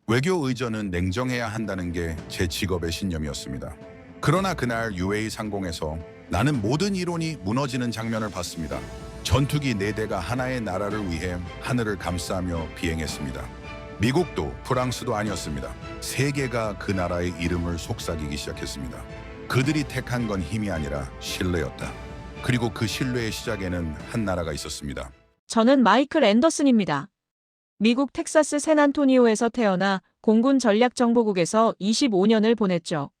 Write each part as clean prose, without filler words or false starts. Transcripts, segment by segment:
외교 의전은 냉정해야 한다는 게 제 직업의 신념이었습니다. 그러나 그날 UAE 상공에서 나는 모든 이론이 무너지는 장면을 봤습니다. 전투기 4대가 하나의 나라를 위해 하늘을 감싸며 비행했습니다. 미국도 프랑스도 아니었습니다. 세계가 그 나라의 이름을 속삭이기 시작했습니다. 그들이 택한 건 힘이 아니라 신뢰였다. 그리고 그 신뢰의 시작에는 한 나라가 있었습니다. 저는 마이클 앤더슨입니다. 미국 텍사스 샌안토니오에서 태어나 공군 전략정보국에서 25년을 보냈죠.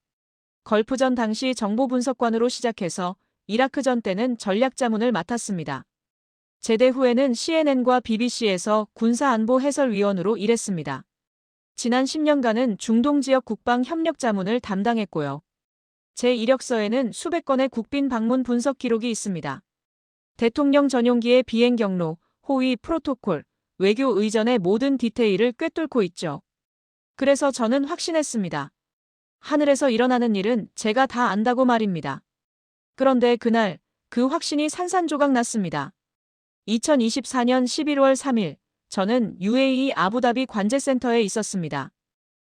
걸프전 당시 정보분석관으로 시작해서 이라크전 때는 전략자문을 맡았습니다. 제대 후에는 CNN과 BBC에서 군사안보해설위원으로 일했습니다. 지난 10년간은 중동 지역 국방 협력 자문을 담당했고요. 제 이력서에는 수백 건의 국빈 방문 분석 기록이 있습니다. 대통령 전용기의 비행 경로, 호위 프로토콜, 외교 의전의 모든 디테일을 꿰뚫고 있죠. 그래서 저는 확신했습니다. 하늘에서 일어나는 일은 제가 다 안다고 말입니다. 그런데 그날 그 확신이 산산조각 났습니다. 2024년 11월 3일 저는 UAE 아부다비 관제센터에 있었습니다.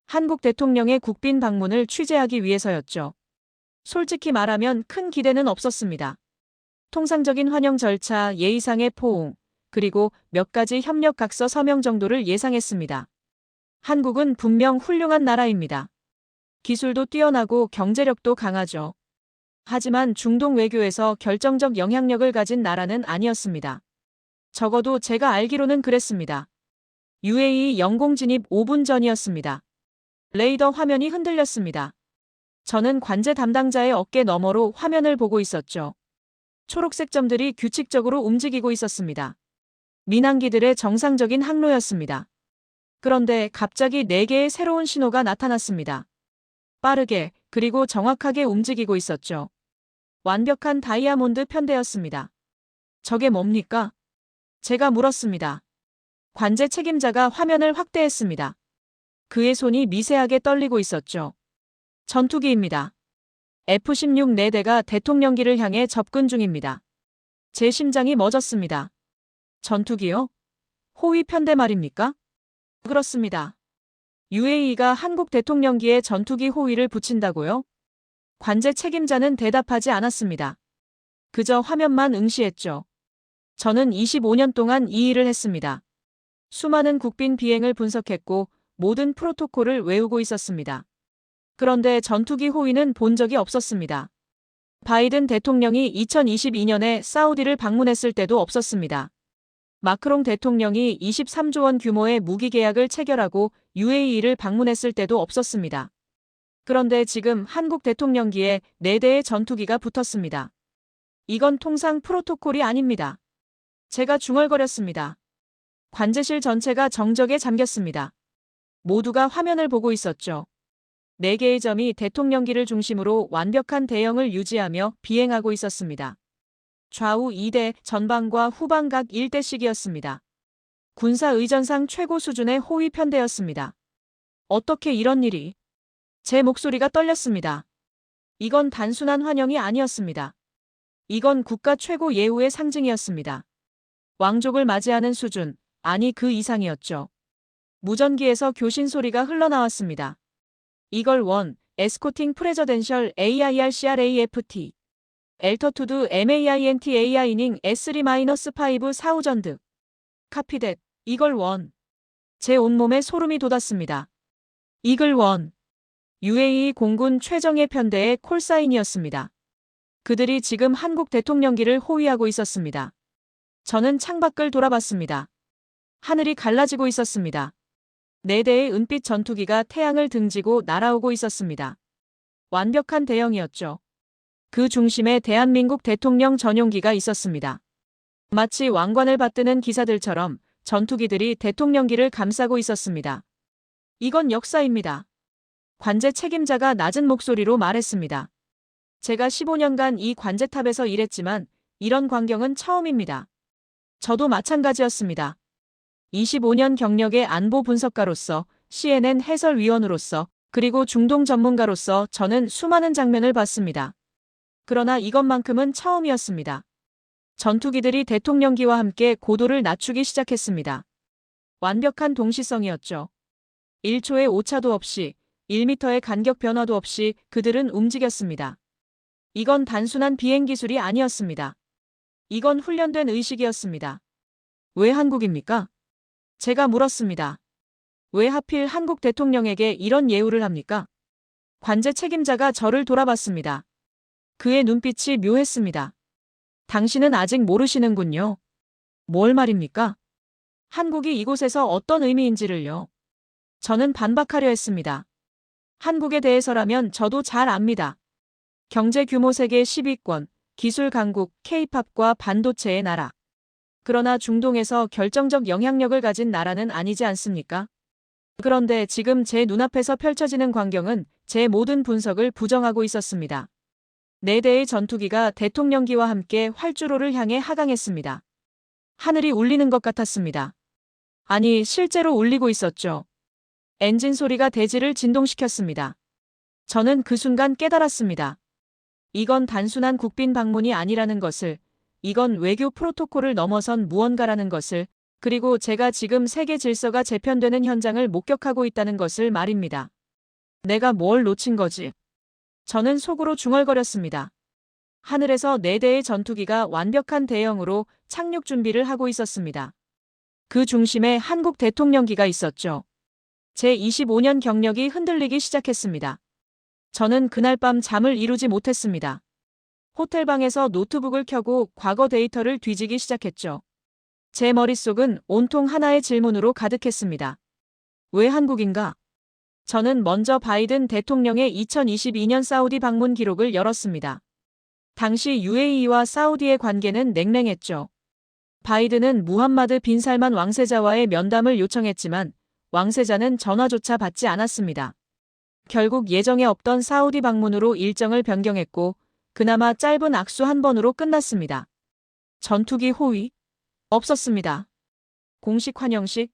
한국 대통령의 국빈 방문을 취재하기 위해서였죠. 솔직히 말하면 큰 기대는 없었습니다. 통상적인 환영 절차, 예의상의 포옹, 그리고 몇 가지 협력 각서 서명 정도를 예상했습니다. 한국은 분명 훌륭한 나라입니다. 기술도 뛰어나고 경제력도 강하죠. 하지만 중동 외교에서 결정적 영향력을 가진 나라는 아니었습니다. 적어도 제가 알기로는 그랬습니다. UAE 영공 진입 5분 전이었습니다. 레이더 화면이 흔들렸습니다. 저는 관제 담당자의 어깨 너머로 화면을 보고 있었죠. 초록색 점들이 규칙적으로 움직이고 있었습니다. 민항기들의 정상적인 항로였습니다. 그런데 갑자기 4개의 새로운 신호가 나타났습니다. 빠르게 그리고 정확하게 움직이고 있었죠. 완벽한 다이아몬드 편대였습니다. 저게 뭡니까? 제가 물었습니다. 관제 책임자가 화면을 확대했습니다. 그의 손이 미세하게 떨리고 있었죠. 전투기입니다. F-16 4대가 대통령기를 향해 접근 중입니다. 제 심장이 멎었습니다. 전투기요? 호위 편대 말입니까? 그렇습니다. UAE가 한국 대통령기에 전투기 호위를 붙인다고요? 관제 책임자는 대답하지 않았습니다. 그저 화면만 응시했죠. 저는 25년 동안 이 일을 했습니다. 수많은 국빈 비행을 분석했고 모든 프로토콜을 외우고 있었습니다. 그런데 전투기 호위는 본 적이 없었습니다. 바이든 대통령이 2022년에 사우디를 방문했을 때도 없었습니다. 마크롱 대통령이 23조 원 규모의 무기 계약을 체결하고 UAE를 방문했을 때도 없었습니다. 그런데 지금 한국 대통령기에 4대의 전투기가 붙었습니다. 이건 통상 프로토콜이 아닙니다. 제가 중얼거렸습니다. 관제실 전체가 정적에 잠겼습니다. 모두가 화면을 보고 있었죠. 4개의 점이 대통령기를 중심으로 완벽한 대형을 유지하며 비행하고 있었습니다. 좌우 2대, 전방과 후방 각 1대씩이었습니다. 군사의전상 최고 수준의 호위 편대였습니다. 어떻게 이런 일이? 제 목소리가 떨렸습니다. 이건 단순한 환영이 아니었습니다. 이건 국가 최고 예우의 상징이었습니다. 왕족을 맞이하는 수준, 아니 그 이상이었죠. 무전기에서 교신 소리가 흘러나왔습니다. 이걸 원, 에스코팅 프레저덴셜 AIRCRAFT. 엘터투드 MAINT AI닝 S3-5 사우전드. 카피댓, 이걸 원. 제 온몸에 소름이 돋았습니다. 이글 원. UAE 공군 최정예 편대의 콜사인이었습니다. 그들이 지금 한국 대통령기를 호위하고 있었습니다. 저는 창밖을 돌아봤습니다. 하늘이 갈라지고 있었습니다. 4대의 은빛 전투기가 태양을 등지고 날아오고 있었습니다. 완벽한 대형이었죠. 그 중심에 대한민국 대통령 전용기가 있었습니다. 마치 왕관을 받드는 기사들처럼 전투기들이 대통령기를 감싸고 있었습니다. 이건 역사입니다. 관제 책임자가 낮은 목소리로 말했습니다. 제가 15년간 이 관제탑에서 일했지만 이런 광경은 처음입니다. 저도 마찬가지였습니다. 25년 경력의 안보 분석가로서, CNN 해설위원으로서, 그리고 중동 전문가로서 저는 수많은 장면을 봤습니다. 그러나 이것만큼은 처음이었습니다. 전투기들이 대통령기와 함께 고도를 낮추기 시작했습니다. 완벽한 동시성이었죠. 1초의 오차도 없이 1미터의 간격 변화도 없이 그들은 움직였습니다. 이건 단순한 비행 기술이 아니었습니다. 이건 훈련된 의식이었습니다. 왜 한국입니까? 제가 물었습니다. 왜 하필 한국 대통령에게 이런 예우를 합니까? 관제 책임자가 저를 돌아봤습니다. 그의 눈빛이 묘했습니다. 당신은 아직 모르시는군요. 뭘 말입니까? 한국이 이곳에서 어떤 의미인지를요. 저는 반박하려 했습니다. 한국에 대해서라면 저도 잘 압니다. 경제 규모 세계 10위권, 기술 강국, K-팝과 반도체의 나라. 그러나 중동에서 결정적 영향력을 가진 나라는 아니지 않습니까? 그런데 지금 제 눈앞에서 펼쳐지는 광경은 제 모든 분석을 부정하고 있었습니다. 4대의 전투기가 대통령기와 함께 활주로를 향해 하강했습니다. 하늘이 울리는 것 같았습니다. 아니, 실제로 울리고 있었죠. 엔진 소리가 대지를 진동시켰습니다. 저는 그 순간 깨달았습니다. 이건 단순한 국빈 방문이 아니라는 것을, 이건 외교 프로토콜을 넘어선 무언가라는 것을, 그리고 제가 지금 세계 질서가 재편되는 현장을 목격하고 있다는 것을 말입니다. 내가 뭘 놓친 거지? 저는 속으로 중얼거렸습니다. 하늘에서 4대의 전투기가 완벽한 대형으로 착륙 준비를 하고 있었습니다. 그 중심에 한국 대통령기가 있었죠. 제 25년 경력이 흔들리기 시작했습니다. 저는 그날 밤 잠을 이루지 못했습니다. 호텔방에서 노트북을 켜고 과거 데이터를 뒤지기 시작했죠. 제 머릿속은 온통 하나의 질문으로 가득했습니다. 왜 한국인가? 저는 먼저 바이든 대통령의 2022년 사우디 방문 기록을 열었습니다. 당시 UAE와 사우디의 관계는 냉랭했죠. 바이든은 무함마드 빈 살만 왕세자와의 면담을 요청했지만 왕세자는 전화조차 받지 않았습니다. 결국 예정에 없던 사우디 방문으로 일정을 변경했고 그나마 짧은 악수 한 번으로 끝났습니다. 전투기 호위? 없었습니다. 공식 환영식?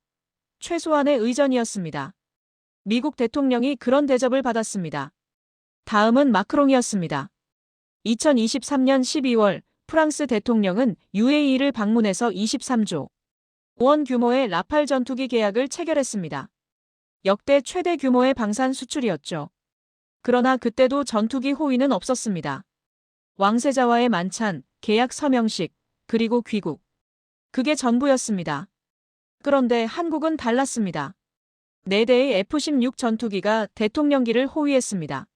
최소한의 의전이었습니다. 미국 대통령이 그런 대접을 받았습니다. 다음은 마크롱이었습니다. 2023년 12월 프랑스 대통령은 UAE를 방문해서 23조 원 규모의 라팔 전투기 계약을 체결했습니다. 역대 최대 규모의 방산 수출이었죠. 그러나 그때도 전투기 호위는 없었습니다. 왕세자와의 만찬, 계약 서명식, 그리고 귀국. 그게 전부였습니다. 그런데 한국은 달랐습니다. 4대의 F-16 전투기가 대통령기를 호위했습니다.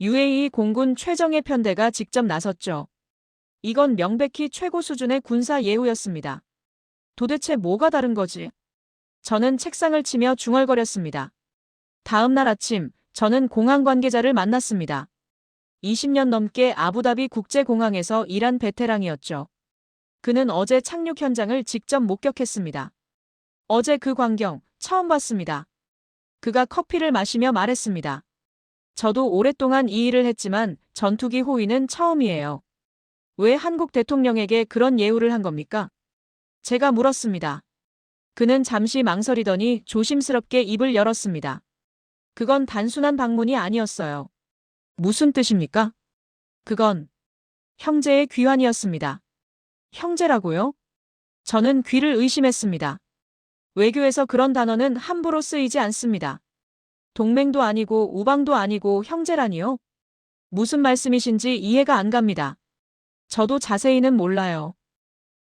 UAE 공군 최정예 편대가 직접 나섰죠. 이건 명백히 최고 수준의 군사 예우였습니다. 도대체 뭐가 다른 거지? 저는 책상을 치며 중얼거렸습니다. 다음 날 아침, 저는 공항 관계자를 만났습니다. 20년 넘게 아부다비 국제공항에서 일한 베테랑이었죠. 그는 어제 착륙 현장을 직접 목격했습니다. 어제 그 광경, 처음 봤습니다. 그가 커피를 마시며 말했습니다. 저도 오랫동안 이 일을 했지만 전투기 호위는 처음이에요. 왜 한국 대통령에게 그런 예우를 한 겁니까? 제가 물었습니다. 그는 잠시 망설이더니 조심스럽게 입을 열었습니다. 그건 단순한 방문이 아니었어요. 무슨 뜻입니까? 그건 형제의 귀환이었습니다. 형제라고요? 저는 귀를 의심했습니다. 외교에서 그런 단어는 함부로 쓰이지 않습니다. 동맹도 아니고 우방도 아니고 형제라니요? 무슨 말씀이신지 이해가 안 갑니다. 저도 자세히는 몰라요.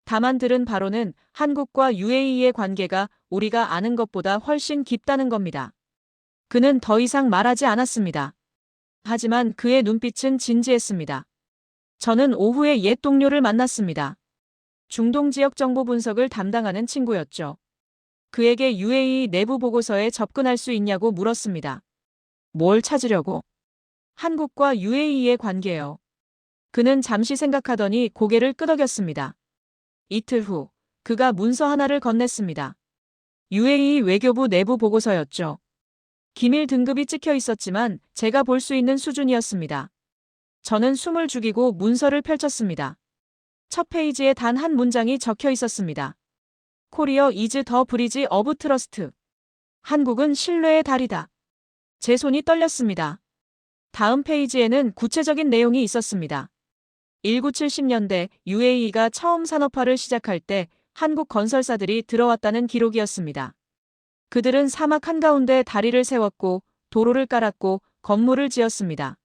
다만 들은 바로는 한국과 UAE의 관계가 우리가 아는 것보다 훨씬 깊다는 겁니다. 그는 더 이상 말하지 않았습니다. 하지만 그의 눈빛은 진지했습니다. 저는 오후에 옛 동료를 만났습니다. 중동 지역 정보 분석을 담당하는 친구였죠. 그에게 UAE 내부 보고서에 접근할 수 있냐고 물었습니다. 뭘 찾으려고? 한국과 UAE의 관계요. 그는 잠시 생각하더니 고개를 끄덕였습니다. 이틀 후, 그가 문서 하나를 건넸습니다. UAE 외교부 내부 보고서였죠. 기밀 등급이 찍혀 있었지만 제가 볼 수 있는 수준이었습니다. 저는 숨을 죽이고 문서를 펼쳤습니다. 첫 페이지에 단 한 문장이 적혀 있었습니다. 코리어 이즈 더 브리지 어브 트러스트. 한국은 신뢰의 달이다. 제 손이 떨렸습니다. 다음 페이지에는 구체적인 내용이 있었습니다. 1970년대 UAE가 처음 산업화를 시작할 때 한국 건설사들이 들어왔다는 기록이었습니다. 그들은 사막 한가운데 다리를 세웠고 도로를 깔았고 건물을 지었습니다.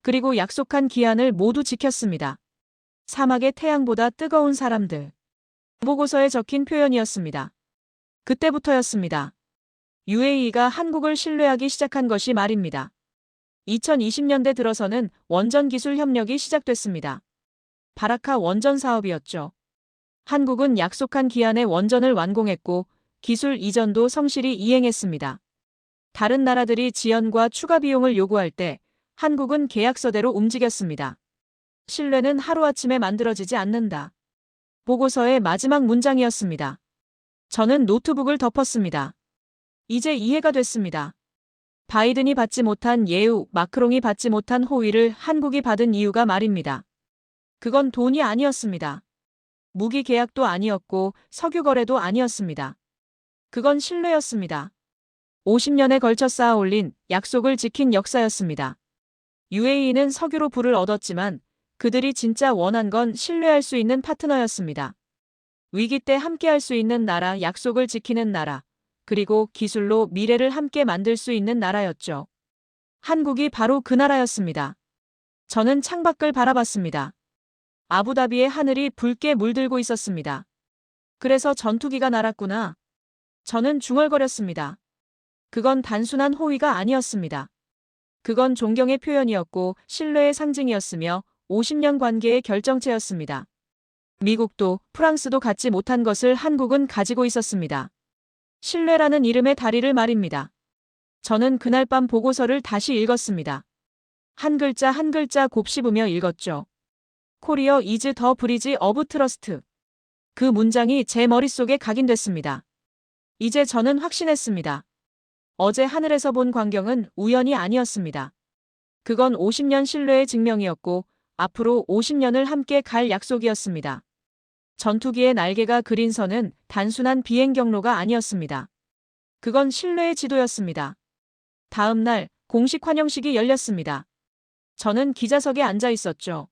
그리고 약속한 기한을 모두 지켰습니다. 사막의 태양보다 뜨거운 사람들. 보고서에 적힌 표현이었습니다. 그때부터였습니다. UAE가 한국을 신뢰하기 시작한 것이 말입니다. 2020년대 들어서는 원전 기술 협력이 시작됐습니다. 바라카 원전 사업이었죠. 한국은 약속한 기한에 원전을 완공했고 기술 이전도 성실히 이행했습니다. 다른 나라들이 지연과 추가 비용을 요구할 때 한국은 계약서대로 움직였습니다. 신뢰는 하루아침에 만들어지지 않는다. 보고서의 마지막 문장이었습니다. 저는 노트북을 덮었습니다. 이제 이해가 됐습니다. 바이든이 받지 못한 예우, 마크롱이 받지 못한 호의를 한국이 받은 이유가 말입니다. 그건 돈이 아니었습니다. 무기 계약도 아니었고 석유 거래도 아니었습니다. 그건 신뢰였습니다. 50년에 걸쳐 쌓아올린 약속을 지킨 역사였습니다. UAE는 석유로 부를 얻었지만 그들이 진짜 원한 건 신뢰할 수 있는 파트너였습니다. 위기 때 함께할 수 있는 나라, 약속을 지키는 나라, 그리고 기술로 미래를 함께 만들 수 있는 나라였죠. 한국이 바로 그 나라였습니다. 저는 창밖을 바라봤습니다. 아부다비의 하늘이 붉게 물들고 있었습니다. 그래서 전투기가 날았구나. 저는 중얼거렸습니다. 그건 단순한 호의가 아니었습니다. 그건 존경의 표현이었고 신뢰의 상징이었으며 50년 관계의 결정체였습니다. 미국도 프랑스도 갖지 못한 것을 한국은 가지고 있었습니다. 신뢰라는 이름의 다리를 말입니다. 저는 그날 밤 보고서를 다시 읽었습니다. 한 글자 한 글자 곱씹으며 읽었죠. 코리어 is the bridge of trust. 그 문장이 제 머릿속에 각인됐습니다. 이제 저는 확신했습니다. 어제 하늘에서 본 광경은 우연이 아니었습니다. 그건 50년 신뢰의 증명이었고 앞으로 50년을 함께 갈 약속이었습니다. 전투기의 날개가 그린 선은 단순한 비행 경로가 아니었습니다. 그건 신뢰의 지도였습니다. 다음 날 공식 환영식이 열렸습니다. 저는 기자석에 앉아 있었죠.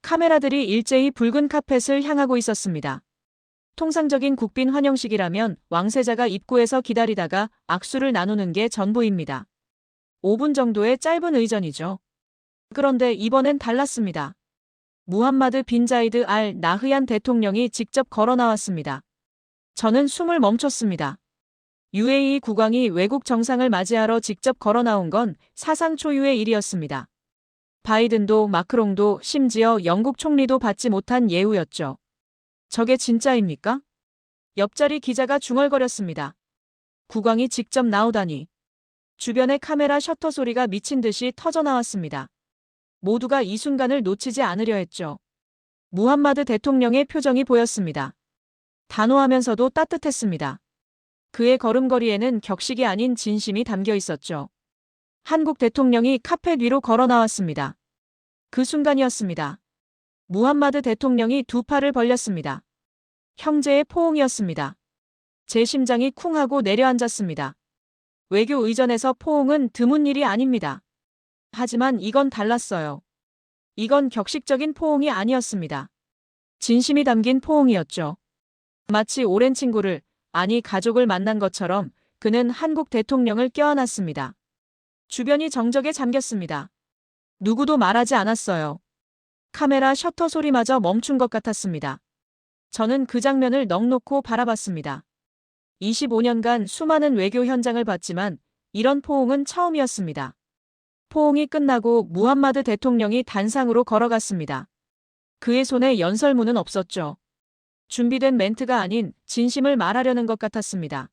카메라들이 일제히 붉은 카펫을 향하고 있었습니다. 통상적인 국빈 환영식이라면 왕세자가 입구에서 기다리다가 악수를 나누는 게 전부입니다. 5분 정도의 짧은 의전이죠. 그런데 이번엔 달랐습니다. 무함마드 빈 자이드 알 나흐얀 대통령이 직접 걸어 나왔습니다. 저는 숨을 멈췄습니다. UAE 국왕이 외국 정상을 맞이하러 직접 걸어 나온 건 사상 초유의 일이었습니다. 바이든도 마크롱도 심지어 영국 총리도 받지 못한 예우였죠. 저게 진짜입니까? 옆자리 기자가 중얼거렸습니다. 국왕이 직접 나오다니. 주변의 카메라 셔터 소리가 미친 듯이 터져 나왔습니다. 모두가 이 순간을 놓치지 않으려 했죠. 무함마드 대통령의 표정이 보였습니다. 단호하면서도 따뜻했습니다. 그의 걸음걸이에는 격식이 아닌 진심이 담겨 있었죠. 한국 대통령이 카펫 위로 걸어 나왔습니다. 그 순간이었습니다. 무함마드 대통령이 두 팔을 벌렸습니다. 형제의 포옹이었습니다. 제 심장이 쿵 하고 내려앉았습니다. 외교 의전에서 포옹은 드문 일이 아닙니다. 하지만 이건 달랐어요. 이건 격식적인 포옹이 아니었습니다. 진심이 담긴 포옹이었죠. 마치 오랜 친구를, 아니 가족을 만난 것처럼 그는 한국 대통령을 껴안았습니다. 주변이 정적에 잠겼습니다. 누구도 말하지 않았어요. 카메라 셔터 소리마저 멈춘 것 같았습니다. 저는 그 장면을 넋놓고 바라봤습니다. 25년간 수많은 외교 현장을 봤지만 이런 포옹은 처음이었습니다. 포옹이 끝나고 무함마드 대통령이 단상으로 걸어갔습니다. 그의 손에 연설문은 없었죠. 준비된 멘트가 아닌 진심을 말하려는 것 같았습니다.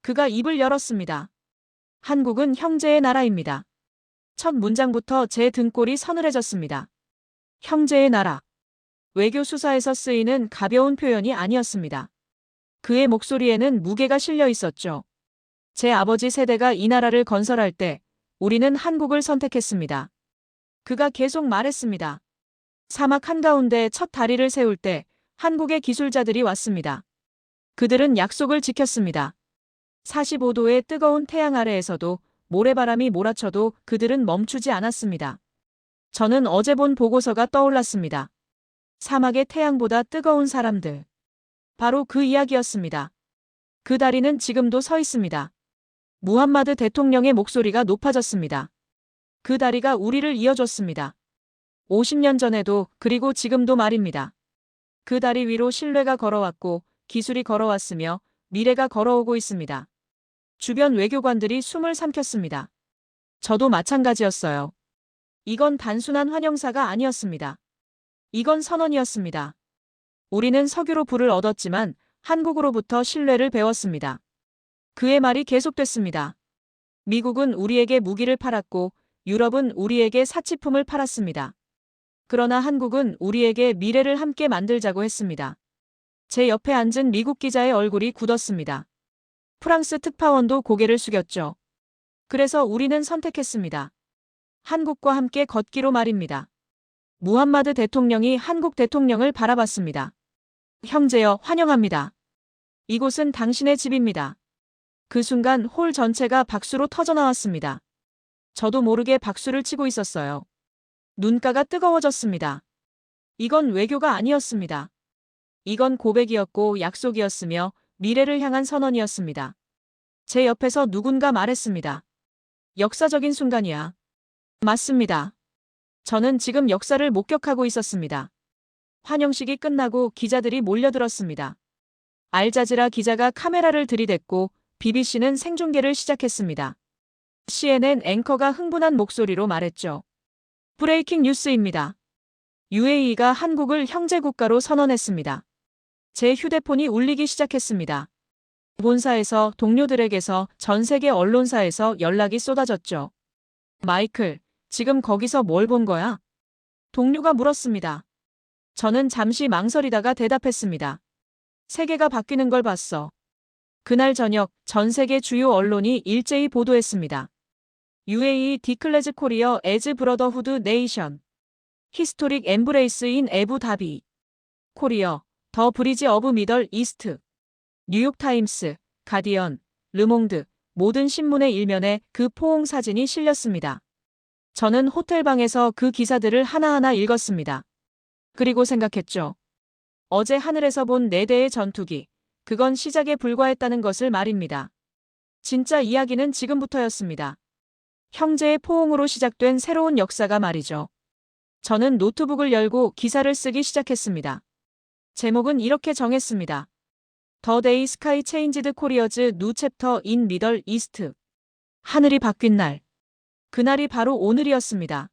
그가 입을 열었습니다. 한국은 형제의 나라입니다. 첫 문장부터 제 등골이 서늘해졌습니다. 형제의 나라. 외교 수사에서 쓰이는 가벼운 표현이 아니었습니다. 그의 목소리에는 무게가 실려 있었죠. 제 아버지 세대가 이 나라를 건설할 때 우리는 한국을 선택했습니다. 그가 계속 말했습니다. 사막 한가운데 첫 다리를 세울 때 한국의 기술자들이 왔습니다. 그들은 약속을 지켰습니다. 45도의 뜨거운 태양 아래에서도 모래바람이 몰아쳐도 그들은 멈추지 않았습니다. 저는 어제 본 보고서가 떠올랐습니다. 사막의 태양보다 뜨거운 사람들. 바로 그 이야기였습니다. 그 다리는 지금도 서 있습니다. 무함마드 대통령의 목소리가 높아졌습니다. 그 다리가 우리를 이어줬습니다. 50년 전에도 그리고 지금도 말입니다. 그 다리 위로 신뢰가 걸어왔고 기술이 걸어왔으며 미래가 걸어오고 있습니다. 주변 외교관들이 숨을 삼켰습니다. 저도 마찬가지였어요. 이건 단순한 환영사가 아니었습니다. 이건 선언이었습니다. 우리는 석유로 불을 얻었지만 한국으로부터 신뢰를 배웠습니다. 그의 말이 계속됐습니다. 미국은 우리에게 무기를 팔았고 유럽은 우리에게 사치품을 팔았습니다. 그러나 한국은 우리에게 미래를 함께 만들자고 했습니다. 제 옆에 앉은 미국 기자의 얼굴이 굳었습니다. 프랑스 특파원도 고개를 숙였죠. 그래서 우리는 선택했습니다. 한국과 함께 걷기로 말입니다. 무함마드 대통령이 한국 대통령을 바라봤습니다. 형제여, 환영합니다. 이곳은 당신의 집입니다. 그 순간 홀 전체가 박수로 터져나왔습니다. 저도 모르게 박수를 치고 있었어요. 눈가가 뜨거워졌습니다. 이건 외교가 아니었습니다. 이건 고백이었고 약속이었으며 미래를 향한 선언이었습니다. 제 옆에서 누군가 말했습니다. 역사적인 순간이야. 맞습니다. 저는 지금 역사를 목격하고 있었습니다. 환영식이 끝나고 기자들이 몰려들었습니다. 알자지라 기자가 카메라를 들이댔고 BBC는 생중계를 시작했습니다. CNN 앵커가 흥분한 목소리로 말했죠. 브레이킹 뉴스입니다. UAE가 한국을 형제국가로 선언했습니다. 제 휴대폰이 울리기 시작했습니다. 본사에서, 동료들에게서, 전 세계 언론사에서 연락이 쏟아졌죠. 마이클, 지금 거기서 뭘 본 거야? 동료가 물었습니다. 저는 잠시 망설이다가 대답했습니다. 세계가 바뀌는 걸 봤어. 그날 저녁 전 세계 주요 언론이 일제히 보도했습니다. UAE declares Korea as brotherhood nation. Historic embrace in Abu Dhabi. 코리아, 더 브리지 오브 미들 이스트. 뉴욕타임스, 가디언, 르몽드, 모든 신문의 일면에 그 포옹 사진이 실렸습니다. 저는 호텔방에서 그 기사들을 하나하나 읽었습니다. 그리고 생각했죠. 어제 하늘에서 본 4대의 전투기, 그건 시작에 불과했다는 것을 말입니다. 진짜 이야기는 지금부터였습니다. 형제의 포옹으로 시작된 새로운 역사가 말이죠. 저는 노트북을 열고 기사를 쓰기 시작했습니다. 제목은 이렇게 정했습니다. The Day Sky Changed Korea's New Chapter in Middle East. 하늘이 바뀐 날. 그날이 바로 오늘이었습니다.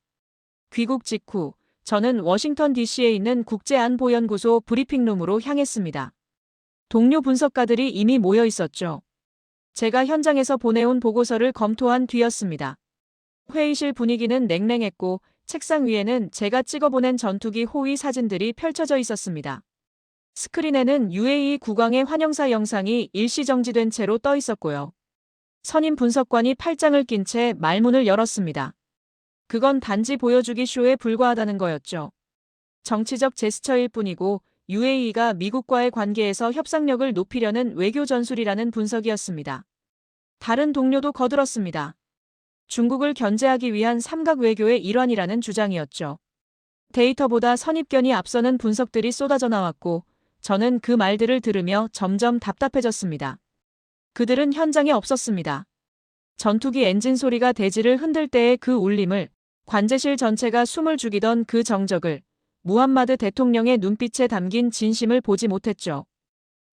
귀국 직후 저는 워싱턴 DC에 있는 국제안보연구소 브리핑룸으로 향했습니다. 동료 분석가들이 이미 모여 있었죠. 제가 현장에서 보내온 보고서를 검토한 뒤였습니다. 회의실 분위기는 냉랭했고 책상 위에는 제가 찍어보낸 전투기 호위 사진들이 펼쳐져 있었습니다. 스크린에는 UAE 국왕의 환영사 영상이 일시정지된 채로 떠 있었고요. 선임 분석관이 팔짱을 낀 채 말문을 열었습니다. 그건 단지 보여주기 쇼에 불과하다는 거였죠. 정치적 제스처일 뿐이고 UAE가 미국과의 관계에서 협상력을 높이려는 외교 전술이라는 분석이었습니다. 다른 동료도 거들었습니다. 중국을 견제하기 위한 삼각 외교의 일환이라는 주장이었죠. 데이터보다 선입견이 앞서는 분석들이 쏟아져 나왔고 저는 그 말들을 들으며 점점 답답해졌습니다. 그들은 현장에 없었습니다. 전투기 엔진 소리가 대지를 흔들 때의 그 울림을, 관제실 전체가 숨을 죽이던 그 정적을, 무함마드 대통령의 눈빛에 담긴 진심을 보지 못했죠.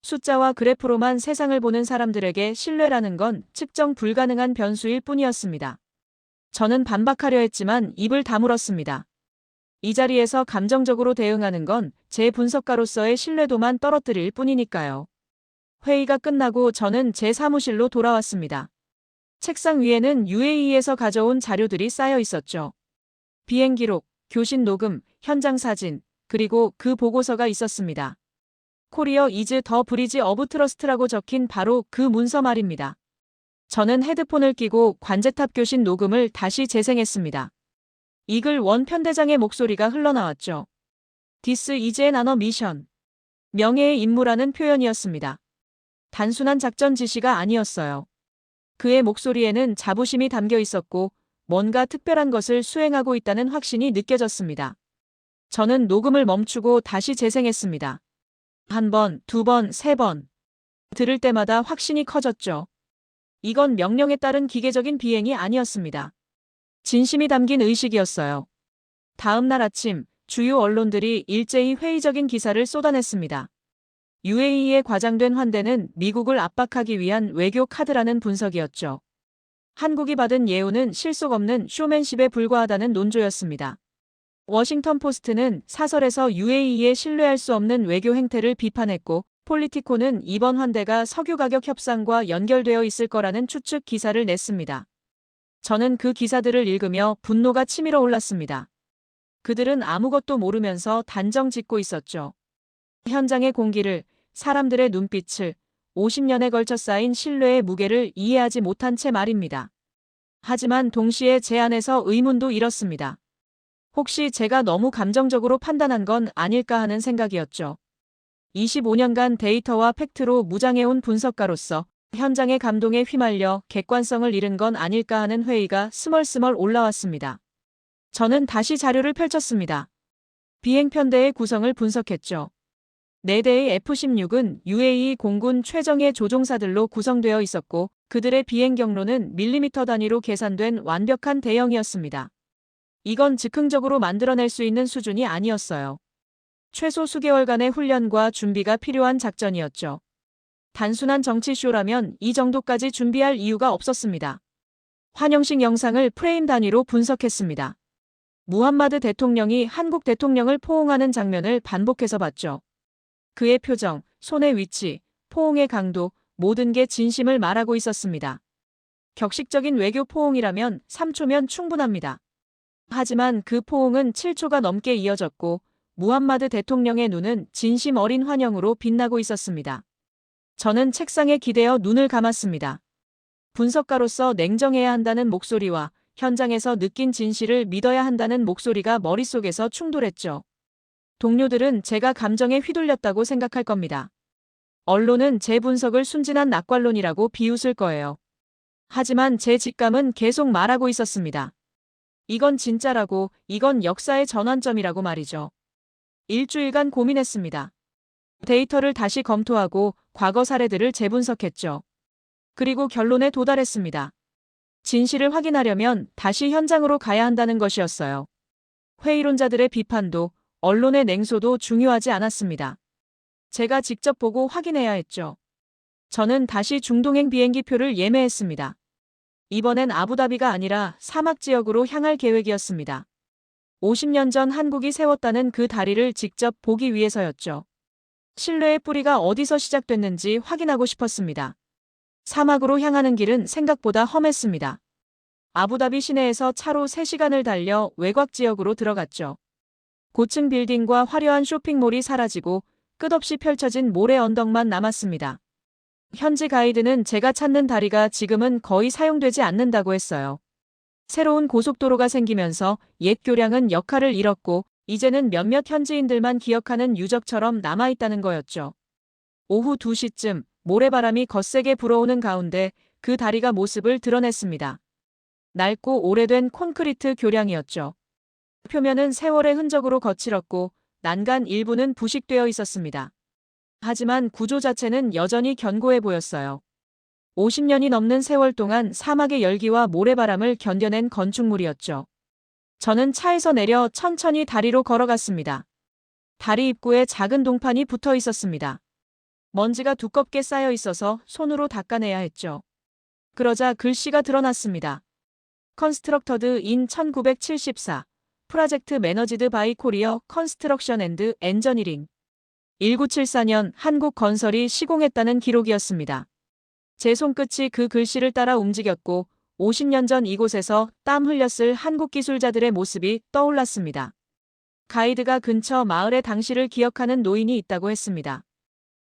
숫자와 그래프로만 세상을 보는 사람들에게 신뢰라는 건 측정 불가능한 변수일 뿐이었습니다. 저는 반박하려 했지만 입을 다물었습니다. 이 자리에서 감정적으로 대응하는 건 제 분석가로서의 신뢰도만 떨어뜨릴 뿐이니까요. 회의가 끝나고 저는 제 사무실로 돌아왔습니다. 책상 위에는 UAE에서 가져온 자료들이 쌓여 있었죠. 비행 기록, 교신 녹음, 현장 사진, 그리고 그 보고서가 있었습니다. 코리어 이즈 더 브리지 어브 트러스트라고 적힌 바로 그 문서 말입니다. 저는 헤드폰을 끼고 관제탑 교신 녹음을 다시 재생했습니다. 이글 원 편대장의 목소리가 흘러나왔죠. This is an honor mission. 명예의 임무라는 표현이었습니다. 단순한 작전 지시가 아니었어요. 그의 목소리에는 자부심이 담겨 있었고 뭔가 특별한 것을 수행하고 있다는 확신이 느껴졌습니다. 저는 녹음을 멈추고 다시 재생했습니다. 1번, 2번, 3번. 들을 때마다 확신이 커졌죠. 이건 명령에 따른 기계적인 비행이 아니었습니다. 진심이 담긴 의식이었어요. 다음 날 아침, 주요 언론들이 일제히 회의적인 기사를 쏟아냈습니다. UAE에 과장된 환대는 미국을 압박하기 위한 외교 카드라는 분석이었죠. 한국이 받은 예우는 실속 없는 쇼맨십에 불과하다는 논조였습니다. 워싱턴 포스트는 사설에서 UAE에 신뢰할 수 없는 외교 행태를 비판했고, 폴리티코는 이번 환대가 석유 가격 협상과 연결되어 있을 거라는 추측 기사를 냈습니다. 저는 그 기사들을 읽으며 분노가 치밀어 올랐습니다. 그들은 아무것도 모르면서 단정 짓고 있었죠. 현장의 공기를, 사람들의 눈빛을, 50년에 걸쳐 쌓인 신뢰의 무게를 이해하지 못한 채 말입니다. 하지만 동시에 제 안에서 의문도 일었습니다. 혹시 제가 너무 감정적으로 판단한 건 아닐까 하는 생각이었죠. 25년간 데이터와 팩트로 무장해온 분석가로서 현장의 감동에 휘말려 객관성을 잃은 건 아닐까 하는 회의가 스멀스멀 올라왔습니다. 저는 다시 자료를 펼쳤습니다. 비행편대의 구성을 분석했죠. 4대의 F-16은 UAE 공군 최정예 조종사들로 구성되어 있었고, 그들의 비행 경로는 밀리미터 단위로 계산된 완벽한 대형이었습니다. 이건 즉흥적으로 만들어낼 수 있는 수준이 아니었어요. 최소 수개월간의 훈련과 준비가 필요한 작전이었죠. 단순한 정치쇼라면 이 정도까지 준비할 이유가 없었습니다. 환영식 영상을 프레임 단위로 분석했습니다. 무함마드 대통령이 한국 대통령을 포옹하는 장면을 반복해서 봤죠. 그의 표정, 손의 위치, 포옹의 강도, 모든 게 진심을 말하고 있었습니다. 격식적인 외교 포옹이라면 3초면 충분합니다. 하지만 그 포옹은 7초가 넘게 이어졌고, 무함마드 대통령의 눈은 진심 어린 환영으로 빛나고 있었습니다. 저는 책상에 기대어 눈을 감았습니다. 분석가로서 냉정해야 한다는 목소리와 현장에서 느낀 진실을 믿어야 한다는 목소리가 머릿속에서 충돌했죠. 동료들은 제가 감정에 휘둘렸다고 생각할 겁니다. 언론은 제 분석을 순진한 낙관론이라고 비웃을 거예요. 하지만 제 직감은 계속 말하고 있었습니다. 이건 진짜라고, 이건 역사의 전환점이라고 말이죠. 일주일간 고민했습니다. 데이터를 다시 검토하고 과거 사례들을 재분석했죠. 그리고 결론에 도달했습니다. 진실을 확인하려면 다시 현장으로 가야 한다는 것이었어요. 회의론자들의 비판도, 언론의 냉소도 중요하지 않았습니다. 제가 직접 보고 확인해야 했죠. 저는 다시 중동행 비행기 표를 예매했습니다. 이번엔 아부다비가 아니라 사막 지역으로 향할 계획이었습니다. 50년 전 한국이 세웠다는 그 다리를 직접 보기 위해서였죠. 신뢰의 뿌리가 어디서 시작됐는지 확인하고 싶었습니다. 사막으로 향하는 길은 생각보다 험했습니다. 아부다비 시내에서 차로 3시간을 달려 외곽 지역으로 들어갔죠. 고층 빌딩과 화려한 쇼핑몰이 사라지고 끝없이 펼쳐진 모래 언덕만 남았습니다. 현지 가이드는 제가 찾는 다리가 지금은 거의 사용되지 않는다고 했어요. 새로운 고속도로가 생기면서 옛 교량은 역할을 잃었고 이제는 몇몇 현지인들만 기억하는 유적처럼 남아있다는 거였죠. 오후 2시쯤 모래바람이 거세게 불어오는 가운데 그 다리가 모습을 드러냈습니다. 낡고 오래된 콘크리트 교량이었죠. 표면은 세월의 흔적으로 거칠었고 난간 일부는 부식되어 있었습니다. 하지만 구조 자체는 여전히 견고해 보였어요. 50년이 넘는 세월 동안 사막의 열기와 모래바람을 견뎌낸 건축물이었죠. 저는 차에서 내려 천천히 다리로 걸어갔습니다. 다리 입구에 작은 동판이 붙어 있었습니다. 먼지가 두껍게 쌓여 있어서 손으로 닦아내야 했죠. 그러자 글씨가 드러났습니다. 컨스트럭터드 인 1974 프로젝트 매너지드 바이 코리어 컨스트럭션 앤드 엔저니링 1974년 한국 건설이 시공했다는 기록이었습니다. 제 손끝이 그 글씨를 따라 움직였고 50년 전 이곳에서 땀 흘렸을 한국 기술자들의 모습이 떠올랐습니다. 가이드가 근처 마을에 당시를 기억하는 노인이 있다고 했습니다.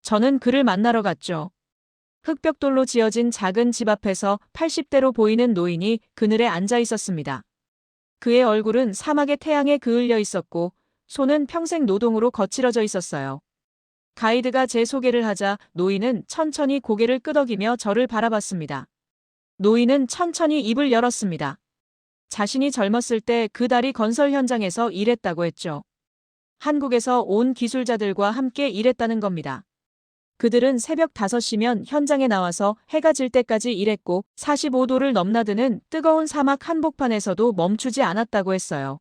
저는 그를 만나러 갔죠. 흙벽돌로 지어진 작은 집 앞에서 80대로 보이는 노인이 그늘에 앉아 있었습니다. 그의 얼굴은 사막의 태양에 그을려 있었고 손은 평생 노동으로 거칠어져 있었어요. 가이드가 제 소개를 하자 노인은 천천히 고개를 끄덕이며 저를 바라봤습니다. 노인은 천천히 입을 열었습니다. 자신이 젊었을 때 그 다리 건설 현장에서 일했다고 했죠. 한국에서 온 기술자들과 함께 일했다는 겁니다. 그들은 새벽 5시면 현장에 나와서 해가 질 때까지 일했고 45도를 넘나드는 뜨거운 사막 한복판에서도 멈추지 않았다고 했어요.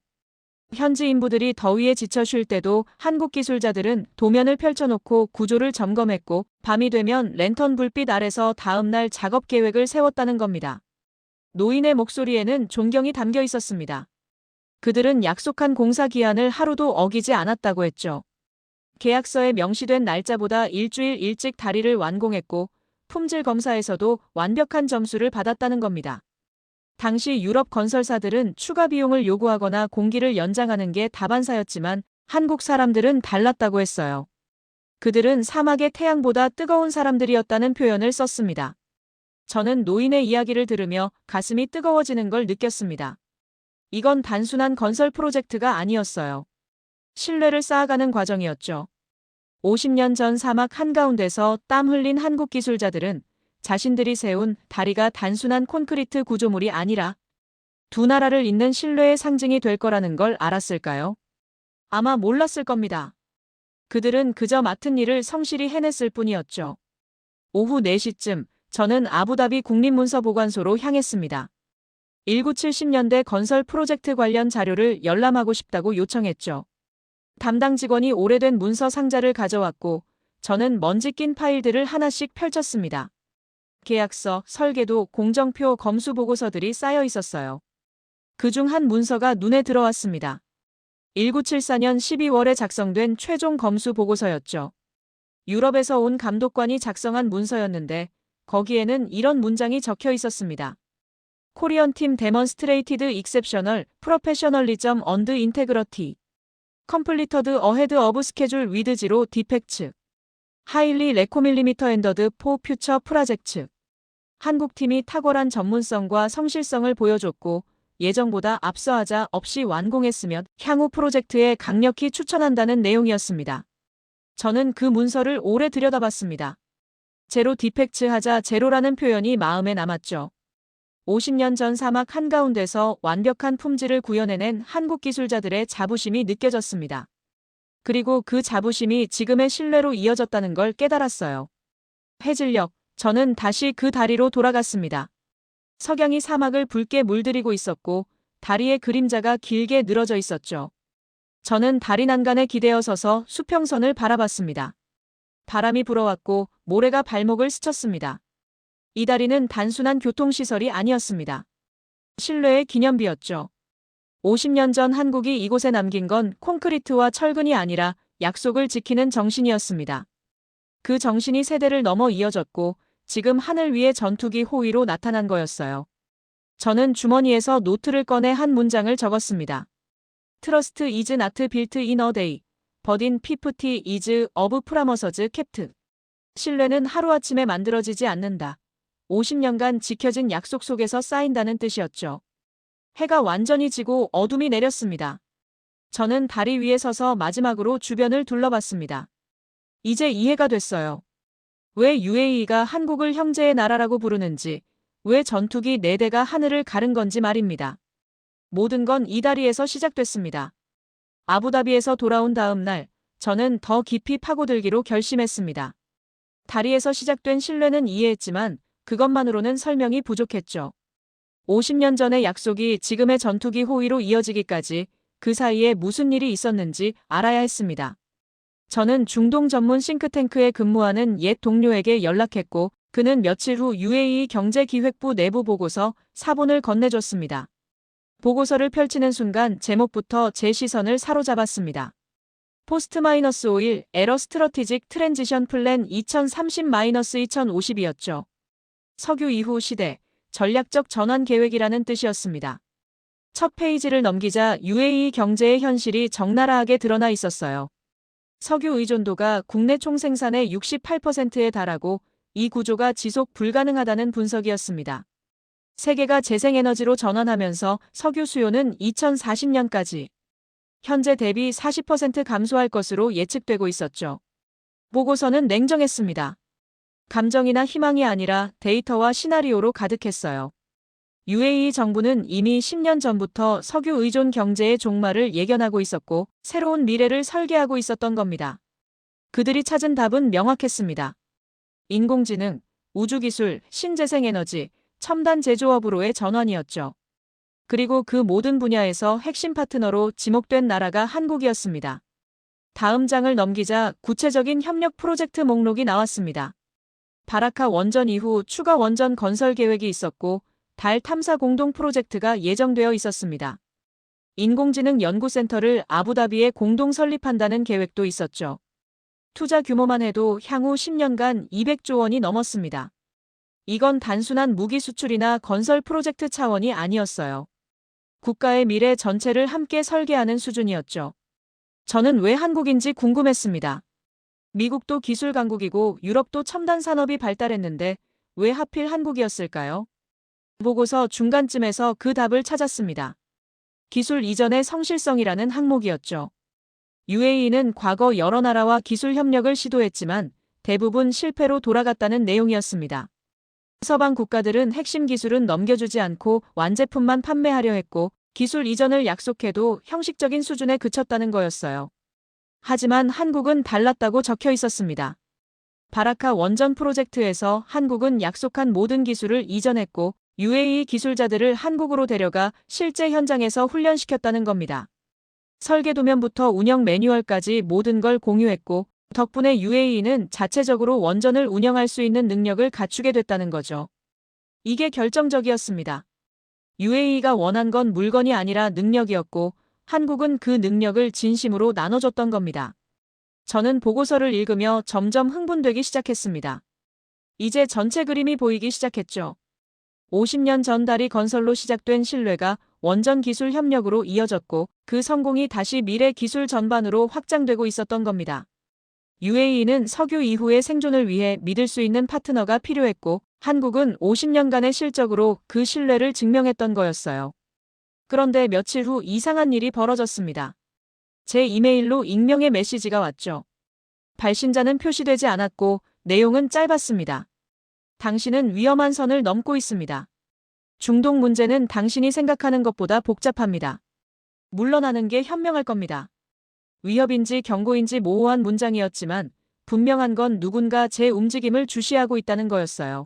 현지 인부들이 더위에 지쳐 쉴 때도 한국 기술자들은 도면을 펼쳐놓고 구조를 점검했고 밤이 되면 랜턴 불빛 아래서 다음날 작업 계획을 세웠다는 겁니다. 노인의 목소리에는 존경이 담겨 있었습니다. 그들은 약속한 공사 기한을 하루도 어기지 않았다고 했죠. 계약서에 명시된 날짜보다 일주일 일찍 다리를 완공했고 품질 검사에서도 완벽한 점수를 받았다는 겁니다. 당시 유럽 건설사들은 추가 비용을 요구하거나 공기를 연장하는 게 다반사였지만 한국 사람들은 달랐다고 했어요. 그들은 사막의 태양보다 뜨거운 사람들이었다는 표현을 썼습니다. 저는 노인의 이야기를 들으며 가슴이 뜨거워지는 걸 느꼈습니다. 이건 단순한 건설 프로젝트가 아니었어요. 신뢰를 쌓아가는 과정이었죠. 50년 전 사막 한가운데서 땀 흘린 한국 기술자들은 자신들이 세운 다리가 단순한 콘크리트 구조물이 아니라 두 나라를 잇는 신뢰의 상징이 될 거라는 걸 알았을까요? 아마 몰랐을 겁니다. 그들은 그저 맡은 일을 성실히 해냈을 뿐이었죠. 오후 4시쯤 저는 아부다비 국립문서보관소로 향했습니다. 1970년대 건설 프로젝트 관련 자료를 열람하고 싶다고 요청했죠. 담당 직원이 오래된 문서 상자를 가져왔고 저는 먼지 낀 파일들을 하나씩 펼쳤습니다. 계약서, 설계도, 공정표, 검수 보고서들이 쌓여 있었어요. 그중 한 문서가 눈에 들어왔습니다. 1974년 12월에 작성된 최종 검수 보고서였죠. 유럽에서 온 감독관이 작성한 문서였는데 거기에는 이런 문장이 적혀 있었습니다. Korean team demonstrated exceptional professionalism and integrity. Completed ahead of schedule with zero defects. Highly recommended for future projects. 한국팀이 탁월한 전문성과 성실성을 보여줬고 예정보다 앞서하자 없이 완공했으며 향후 프로젝트에 강력히 추천한다는 내용이었습니다. 저는 그 문서를 오래 들여다봤습니다. 제로 디펙트 하자 제로라는 표현이 마음에 남았죠. 50년 전 사막 한가운데서 완벽한 품질을 구현해낸 한국 기술자들의 자부심이 느껴졌습니다. 그리고 그 자부심이 지금의 신뢰로 이어졌다는 걸 깨달았어요. 해질녘, 저는 다시 그 다리로 돌아갔습니다. 석양이 사막을 붉게 물들이고 있었고 다리의 그림자가 길게 늘어져 있었죠. 저는 다리 난간에 기대어 서서 수평선을 바라봤습니다. 바람이 불어왔고 모래가 발목을 스쳤습니다. 이 다리는 단순한 교통시설이 아니었습니다. 신뢰의 기념비였죠. 50년 전 한국이 이곳에 남긴 건 콘크리트와 철근이 아니라 약속을 지키는 정신이었습니다. 그 정신이 세대를 넘어 이어졌고 지금 하늘 위의 전투기 호위로 나타난 거였어요. 저는 주머니에서 노트를 꺼내 한 문장을 적었습니다. Trust is not built in a day, but in 50 years of promises kept. 신뢰는 하루아침에 만들어지지 않는다. 50년간 지켜진 약속 속에서 쌓인다는 뜻이었죠. 해가 완전히 지고 어둠이 내렸습니다. 저는 다리 위에 서서 마지막으로 주변을 둘러봤습니다. 이제 이해가 됐어요. 왜 UAE가 한국을 형제의 나라라고 부르는지, 왜 전투기 4대가 하늘을 가른 건지 말입니다. 모든 건 이 다리에서 시작됐습니다. 아부다비에서 돌아온 다음 날, 저는 더 깊이 파고들기로 결심했습니다. 다리에서 시작된 신뢰는 이해했지만 그것만으로는 설명이 부족했죠. 50년 전의 약속이 지금의 전투기 호위로 이어지기까지 그 사이에 무슨 일이 있었는지 알아야 했습니다. 저는 중동 전문 싱크탱크에 근무하는 옛 동료에게 연락했고 그는 며칠 후 UAE 경제기획부 내부 보고서 4본을 건네줬습니다. 보고서를 펼치는 순간 제목부터 제 시선을 사로잡았습니다. 포스트-5 에러 스트러티직 트랜지션 플랜 2030-2050이었죠. 석유 이후 시대, 전략적 전환 계획이라는 뜻이었습니다. 첫 페이지를 넘기자 UAE 경제의 현실이 적나라하게 드러나 있었어요. 석유 의존도가 국내 총생산의 68%에 달하고 이 구조가 지속 불가능하다는 분석이었습니다. 세계가 재생에너지로 전환하면서 석유 수요는 2040년까지 현재 대비 40% 감소할 것으로 예측되고 있었죠. 보고서는 냉정했습니다. 감정이나 희망이 아니라 데이터와 시나리오로 가득했어요. UAE 정부는 이미 10년 전부터 석유 의존 경제의 종말을 예견하고 있었고 새로운 미래를 설계하고 있었던 겁니다. 그들이 찾은 답은 명확했습니다. 인공지능, 우주기술, 신재생에너지, 첨단 제조업으로의 전환이었죠. 그리고 그 모든 분야에서 핵심 파트너로 지목된 나라가 한국이었습니다. 다음 장을 넘기자 구체적인 협력 프로젝트 목록이 나왔습니다. 바라카 원전 이후 추가 원전 건설 계획이 있었고 달 탐사 공동 프로젝트가 예정되어 있었습니다. 인공지능 연구센터를 아부다비에 공동 설립한다는 계획도 있었죠. 투자 규모만 해도 향후 10년간 200조 원이 넘었습니다. 이건 단순한 무기 수출이나 건설 프로젝트 차원이 아니었어요. 국가의 미래 전체를 함께 설계하는 수준이었죠. 저는 왜 한국인지 궁금했습니다. 미국도 기술 강국이고 유럽도 첨단 산업이 발달했는데 왜 하필 한국이었을까요? 보고서 중간쯤에서 그 답을 찾았습니다. 기술 이전의 성실성이라는 항목이었죠. UAE는 과거 여러 나라와 기술 협력을 시도했지만 대부분 실패로 돌아갔다는 내용이었습니다. 서방 국가들은 핵심 기술은 넘겨주지 않고 완제품만 판매하려 했고 기술 이전을 약속해도 형식적인 수준에 그쳤다는 거였어요. 하지만 한국은 달랐다고 적혀 있었습니다. 바라카 원전 프로젝트에서 한국은 약속한 모든 기술을 이전했고 UAE 기술자들을 한국으로 데려가 실제 현장에서 훈련시켰다는 겁니다. 설계 도면부터 운영 매뉴얼까지 모든 걸 공유했고 덕분에 UAE는 자체적으로 원전을 운영할 수 있는 능력을 갖추게 됐다는 거죠. 이게 결정적이었습니다. UAE가 원한 건 물건이 아니라 능력이었고 한국은 그 능력을 진심으로 나눠줬던 겁니다. 저는 보고서를 읽으며 점점 흥분되기 시작했습니다. 이제 전체 그림이 보이기 시작했죠. 50년 전 다리 건설로 시작된 신뢰가 원전 기술 협력으로 이어졌고 그 성공이 다시 미래 기술 전반으로 확장되고 있었던 겁니다. UAE는 석유 이후의 생존을 위해 믿을 수 있는 파트너가 필요했고 한국은 50년간의 실적으로 그 신뢰를 증명했던 거였어요. 그런데 며칠 후 이상한 일이 벌어졌습니다. 제 이메일로 익명의 메시지가 왔죠. 발신자는 표시되지 않았고 내용은 짧았습니다. 당신은 위험한 선을 넘고 있습니다. 중동 문제는 당신이 생각하는 것보다 복잡합니다. 물러나는 게 현명할 겁니다. 위협인지 경고인지 모호한 문장이었지만 분명한 건 누군가 제 움직임을 주시하고 있다는 거였어요.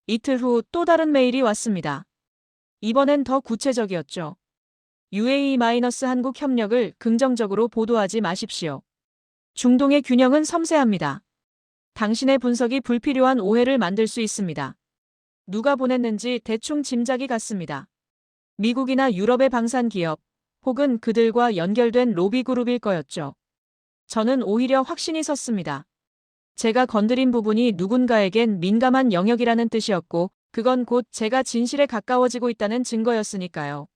이틀 후 또 다른 메일이 왔습니다. 이번엔 더 구체적이었죠. UAE-한국 협력을 긍정적으로 보도하지 마십시오. 중동의 균형은 섬세합니다. 당신의 분석이 불필요한 오해를 만들 수 있습니다. 누가 보냈는지 대충 짐작이 갔습니다. 미국이나 유럽의 방산 기업, 혹은 그들과 연결된 로비 그룹일 거였죠. 저는 오히려 확신이 섰습니다. 제가 건드린 부분이 누군가에겐 민감한 영역이라는 뜻이었고 그건 곧 제가 진실에 가까워지고 있다는 증거였으니까요.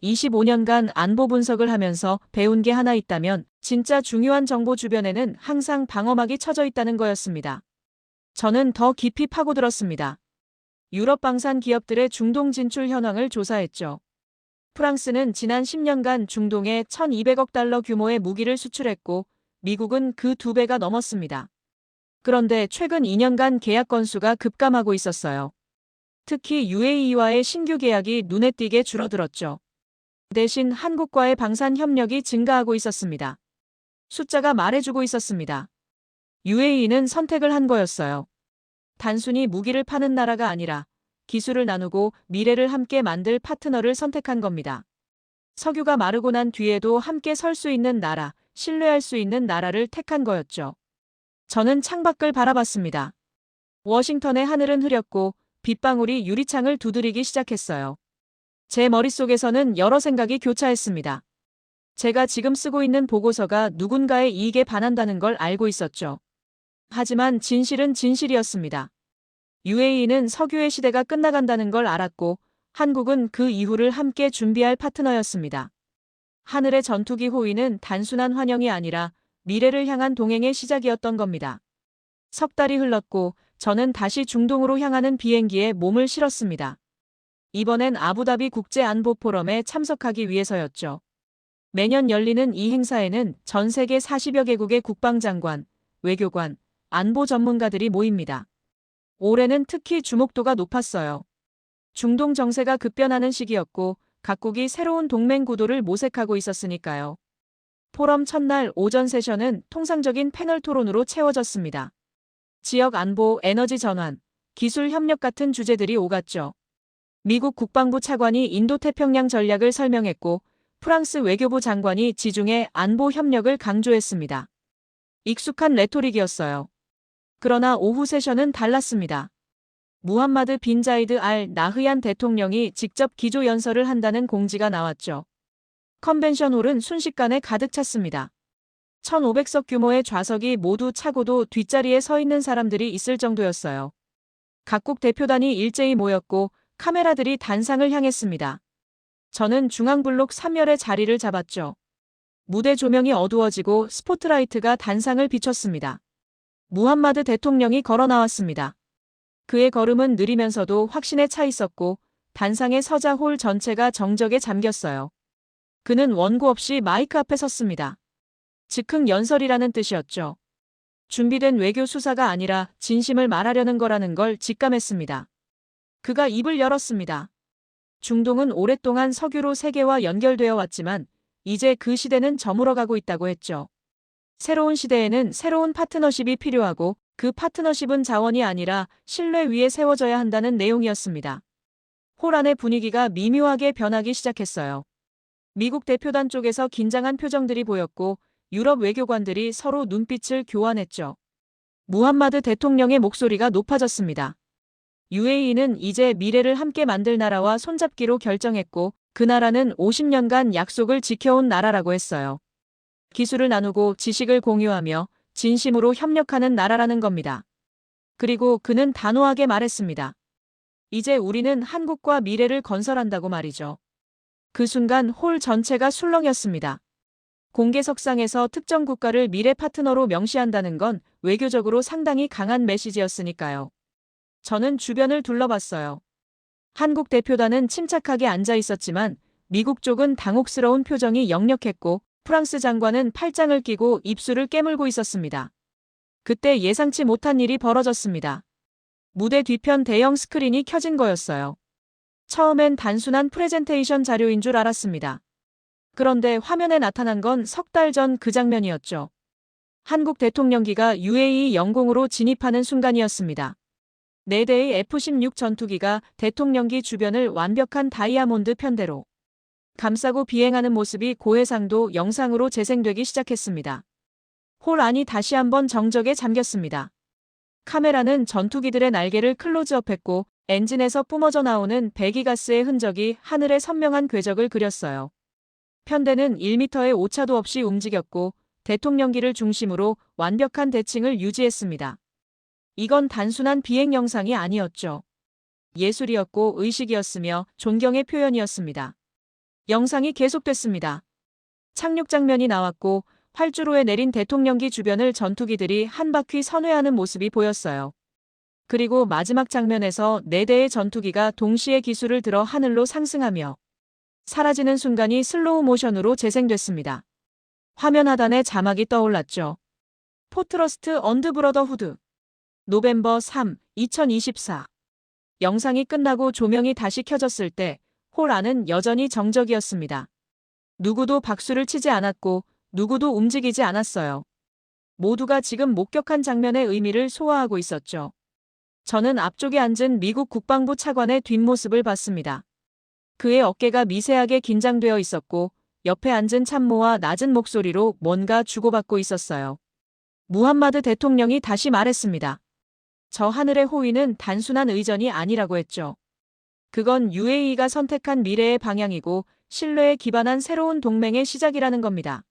25년간 안보 분석을 하면서 배운 게 하나 있다면 진짜 중요한 정보 주변에는 항상 방어막이 쳐져 있다는 거였습니다. 저는 더 깊이 파고들었습니다. 유럽 방산 기업들의 중동 진출 현황을 조사했죠. 프랑스는 지난 10년간 중동에 1,200억 달러 규모의 무기를 수출했고 미국은 그 2배가 넘었습니다. 그런데 최근 2년간 계약 건수가 급감하고 있었어요. 특히 UAE와의 신규 계약이 눈에 띄게 줄어들었죠. 대신 한국과의 방산 협력이 증가하고 있었습니다. 숫자가 말해주고 있었습니다. UAE는 선택을 한 거였어요. 단순히 무기를 파는 나라가 아니라 기술을 나누고 미래를 함께 만들 파트너를 선택한 겁니다. 석유가 마르고 난 뒤에도 함께 설 수 있는 나라, 신뢰할 수 있는 나라를 택한 거였죠. 저는 창밖을 바라봤습니다. 워싱턴의 하늘은 흐렸고 빗방울이 유리창을 두드리기 시작했어요. 제 머릿속에서는 여러 생각이 교차했습니다. 제가 지금 쓰고 있는 보고서가 누군가의 이익에 반한다는 걸 알고 있었죠. 하지만 진실은 진실이었습니다. UAE는 석유의 시대가 끝나간다는 걸 알았고 한국은 그 이후를 함께 준비할 파트너였습니다. 하늘의 전투기 호위는 단순한 환영이 아니라 미래를 향한 동행의 시작이었던 겁니다. 석 달이 흘렀고 저는 다시 중동으로 향하는 비행기에 몸을 실었습니다. 이번엔 아부다비 국제안보포럼에 참석하기 위해서였죠. 매년 열리는 이 행사에는 전 세계 40여 개국의 국방장관, 외교관, 안보 전문가들이 모입니다. 올해는 특히 주목도가 높았어요. 중동 정세가 급변하는 시기였고 각국이 새로운 동맹 구도를 모색하고 있었으니까요. 포럼 첫날 오전 세션은 통상적인 패널 토론으로 채워졌습니다. 지역 안보, 에너지 전환, 기술 협력 같은 주제들이 오갔죠. 미국 국방부 차관이 인도태평양 전략을 설명했고 프랑스 외교부 장관이 지중해 안보 협력을 강조했습니다. 익숙한 레토릭이었어요. 그러나 오후 세션은 달랐습니다. 무함마드 빈 자이드 알 나흐얀 대통령이 직접 기조 연설을 한다는 공지가 나왔죠. 컨벤션 홀은 순식간에 가득 찼습니다. 1,500석 규모의 좌석이 모두 차고도 뒷자리에 서 있는 사람들이 있을 정도였어요. 각국 대표단이 일제히 모였고 카메라들이 단상을 향했습니다. 저는 중앙블록 3열의 자리를 잡았죠. 무대 조명이 어두워지고 스포트라이트가 단상을 비췄습니다. 무함마드 대통령이 걸어 나왔습니다. 그의 걸음은 느리면서도 확신에 차 있었고 단상에 서자 홀 전체가 정적에 잠겼어요. 그는 원고 없이 마이크 앞에 섰습니다. 즉흥 연설이라는 뜻이었죠. 준비된 외교 수사가 아니라 진심을 말하려는 거라는 걸 직감했습니다. 그가 입을 열었습니다. 중동은 오랫동안 석유로 세계와 연결되어 왔지만 이제 그 시대는 저물어가고 있다고 했죠. 새로운 시대에는 새로운 파트너십이 필요하고 그 파트너십은 자원이 아니라 신뢰 위에 세워져야 한다는 내용이었습니다. 홀 안의 분위기가 미묘하게 변하기 시작했어요. 미국 대표단 쪽에서 긴장한 표정들이 보였고 유럽 외교관들이 서로 눈빛을 교환했죠. 무함마드 대통령의 목소리가 높아졌습니다. UAE는 이제 미래를 함께 만들 나라와 손잡기로 결정했고 그 나라는 50년간 약속을 지켜온 나라라고 했어요. 기술을 나누고 지식을 공유하며 진심으로 협력하는 나라라는 겁니다. 그리고 그는 단호하게 말했습니다. 이제 우리는 한국과 미래를 건설한다고 말이죠. 그 순간 홀 전체가 술렁였습니다. 공개석상에서 특정 국가를 미래 파트너로 명시한다는 건 외교적으로 상당히 강한 메시지였으니까요. 저는 주변을 둘러봤어요. 한국 대표단은 침착하게 앉아 있었지만 미국 쪽은 당혹스러운 표정이 역력했고 프랑스 장관은 팔짱을 끼고 입술을 깨물고 있었습니다. 그때 예상치 못한 일이 벌어졌습니다. 무대 뒤편 대형 스크린이 켜진 거였어요. 처음엔 단순한 프레젠테이션 자료인 줄 알았습니다. 그런데 화면에 나타난 건 석 달 전 그 장면이었죠. 한국 대통령기가 UAE 영공으로 진입하는 순간이었습니다. 4대의 F-16 전투기가 대통령기 주변을 완벽한 다이아몬드 편대로 감싸고 비행하는 모습이 고해상도 영상으로 재생되기 시작했습니다. 홀 안이 다시 한번 정적에 잠겼습니다. 카메라는 전투기들의 날개를 클로즈업했고 엔진에서 뿜어져 나오는 배기가스의 흔적이 하늘의 선명한 궤적을 그렸어요. 편대는 1m의 오차도 없이 움직였고 대통령기를 중심으로 완벽한 대칭을 유지했습니다. 이건 단순한 비행 영상이 아니었죠. 예술이었고 의식이었으며 존경의 표현이었습니다. 영상이 계속됐습니다. 착륙 장면이 나왔고 활주로에 내린 대통령기 주변을 전투기들이 한 바퀴 선회하는 모습이 보였어요. 그리고 마지막 장면에서 4대의 전투기가 동시에 기술을 들어 하늘로 상승하며 사라지는 순간이 슬로우 모션으로 재생됐습니다. 화면 하단에 자막이 떠올랐죠. 포트러스트 언드 브러더후드. 노벰버 3, 2024. 영상이 끝나고 조명이 다시 켜졌을 때 홀 안은 여전히 정적이었습니다. 누구도 박수를 치지 않았고 누구도 움직이지 않았어요. 모두가 지금 목격한 장면의 의미를 소화하고 있었죠. 저는 앞쪽에 앉은 미국 국방부 차관의 뒷모습을 봤습니다. 그의 어깨가 미세하게 긴장되어 있었고 옆에 앉은 참모와 낮은 목소리로 뭔가 주고받고 있었어요. 무함마드 대통령이 다시 말했습니다. 저 하늘의 호위는 단순한 의전이 아니라고 했죠. 그건 UAE가 선택한 미래의 방향이고 신뢰에 기반한 새로운 동맹의 시작이라는 겁니다.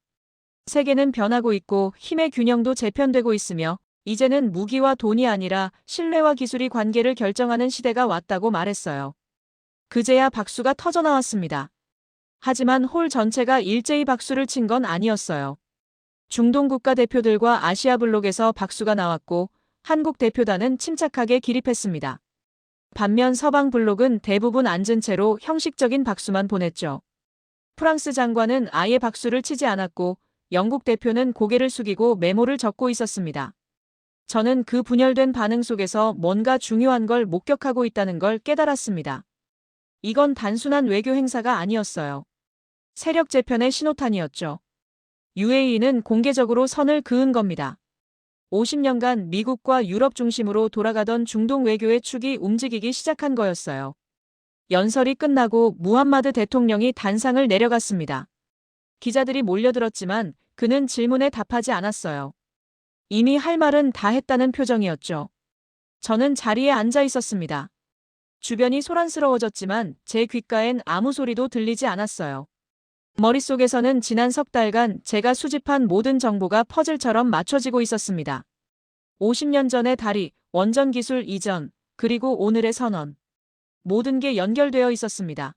세계는 변하고 있고 힘의 균형도 재편되고 있으며 이제는 무기와 돈이 아니라 신뢰와 기술이 관계를 결정하는 시대가 왔다고 말했어요. 그제야 박수가 터져나왔습니다. 하지만 홀 전체가 일제히 박수를 친 건 아니었어요. 중동 국가 대표들과 아시아 블록에서 박수가 나왔고 한국 대표단은 침착하게 기립했습니다. 반면 서방 블록은 대부분 앉은 채로 형식적인 박수만 보냈죠. 프랑스 장관은 아예 박수를 치지 않았고 영국 대표는 고개를 숙이고 메모를 적고 있었습니다. 저는 그 분열된 반응 속에서 뭔가 중요한 걸 목격하고 있다는 걸 깨달았습니다. 이건 단순한 외교 행사가 아니었어요. 세력 재편의 신호탄이었죠. UAE는 공개적으로 선을 그은 겁니다. 50년간 미국과 유럽 중심으로 돌아가던 중동 외교의 축이 움직이기 시작한 거였어요. 연설이 끝나고 무함마드 대통령이 단상을 내려갔습니다. 기자들이 몰려들었지만 그는 질문에 답하지 않았어요. 이미 할 말은 다 했다는 표정이었죠. 저는 자리에 앉아 있었습니다. 주변이 소란스러워졌지만 제 귓가엔 아무 소리도 들리지 않았어요. 머릿속에서는 지난 석 달간 제가 수집한 모든 정보가 퍼즐처럼 맞춰지고 있었습니다. 50년 전의 다리, 원전 기술 이전, 그리고 오늘의 선언. 모든 게 연결되어 있었습니다.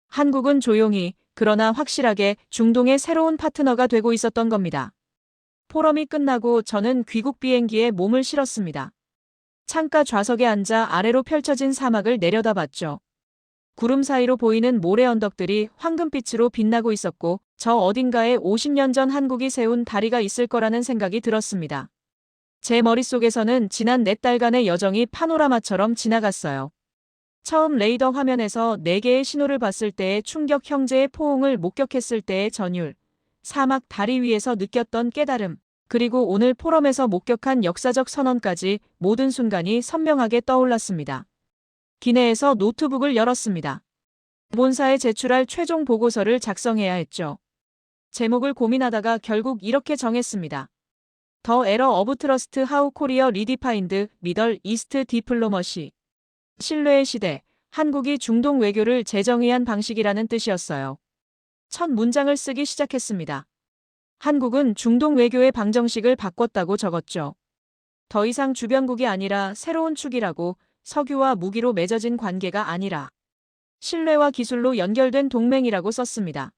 한국은 조용히, 그러나 확실하게 중동의 새로운 파트너가 되고 있었던 겁니다. 포럼이 끝나고 저는 귀국 비행기에 몸을 실었습니다. 창가 좌석에 앉아 아래로 펼쳐진 사막을 내려다봤죠. 구름 사이로 보이는 모래 언덕들이 황금빛으로 빛나고 있었고 저 어딘가에 50년 전 한국이 세운 다리가 있을 거라는 생각이 들었습니다. 제 머릿속에서는 지난 4달간의 여정이 파노라마처럼 지나갔어요. 처음 레이더 화면에서 4개의 신호를 봤을 때의 충격, 형제의 포옹을 목격했을 때의 전율, 사막 다리 위에서 느꼈던 깨달음, 그리고 오늘 포럼에서 목격한 역사적 선언까지 모든 순간이 선명하게 떠올랐습니다. 기내에서 노트북을 열었습니다. 본사에 제출할 최종 보고서를 작성해야 했죠. 제목을 고민하다가 결국 이렇게 정했습니다. The Era of Trust How Korea Redefined Middle East Diplomacy. 신뢰의 시대, 한국이 중동 외교를 재정의한 방식이라는 뜻이었어요. 첫 문장을 쓰기 시작했습니다. 한국은 중동 외교의 방정식을 바꿨다고 적었죠. 더 이상 주변국이 아니라 새로운 축이라고, 석유와 무기로 맺어진 관계가 아니라 신뢰와 기술로 연결된 동맹이라고 썼습니다.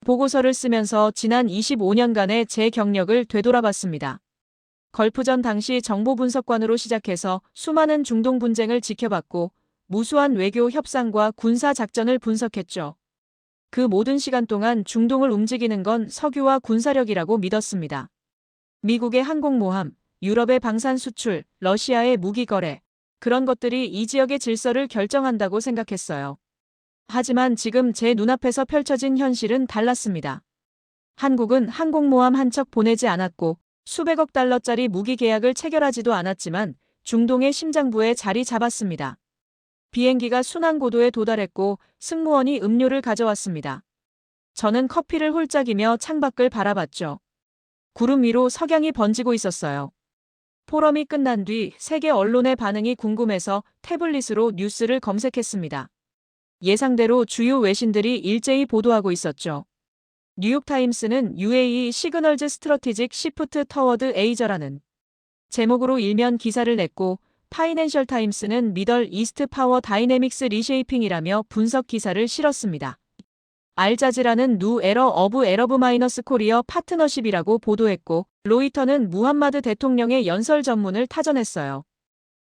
보고서를 쓰면서 지난 25년간의 제 경력을 되돌아봤습니다. 걸프전 당시 정보분석관으로 시작해서 수많은 중동 분쟁을 지켜봤고 무수한 외교 협상과 군사 작전을 분석했죠. 그 모든 시간 동안 중동을 움직이는 건 석유와 군사력이라고 믿었습니다. 미국의 항공모함, 유럽의 방산 수출, 러시아의 무기 거래, 그런 것들이 이 지역의 질서를 결정한다고 생각했어요. 하지만 지금 제 눈앞에서 펼쳐진 현실은 달랐습니다. 한국은 항공모함 한 척 보내지 않았고 수백억 달러짜리 무기 계약을 체결하지도 않았지만 중동의 심장부에 자리 잡았습니다. 비행기가 순항 고도에 도달했고 승무원이 음료를 가져왔습니다. 저는 커피를 홀짝이며 창밖을 바라봤죠. 구름 위로 석양이 번지고 있었어요. 포럼이 끝난 뒤 세계 언론의 반응이 궁금해서 태블릿으로 뉴스를 검색했습니다. 예상대로 주요 외신들이 일제히 보도하고 있었죠. 뉴욕타임스는 UAE 시그널즈 스트러티직 시프트 터워드 에이저라는 제목으로 일면 기사를 냈고 파이낸셜 타임스는 미덜 이스트 파워 다이내믹스 리쉐이핑이라며 분석 기사를 실었습니다. 알자지라는 누 에러 어브 에러브 마이너스 코리어 파트너십이라고 보도했고 로이터는 무함마드 대통령의 연설 전문을 타전했어요.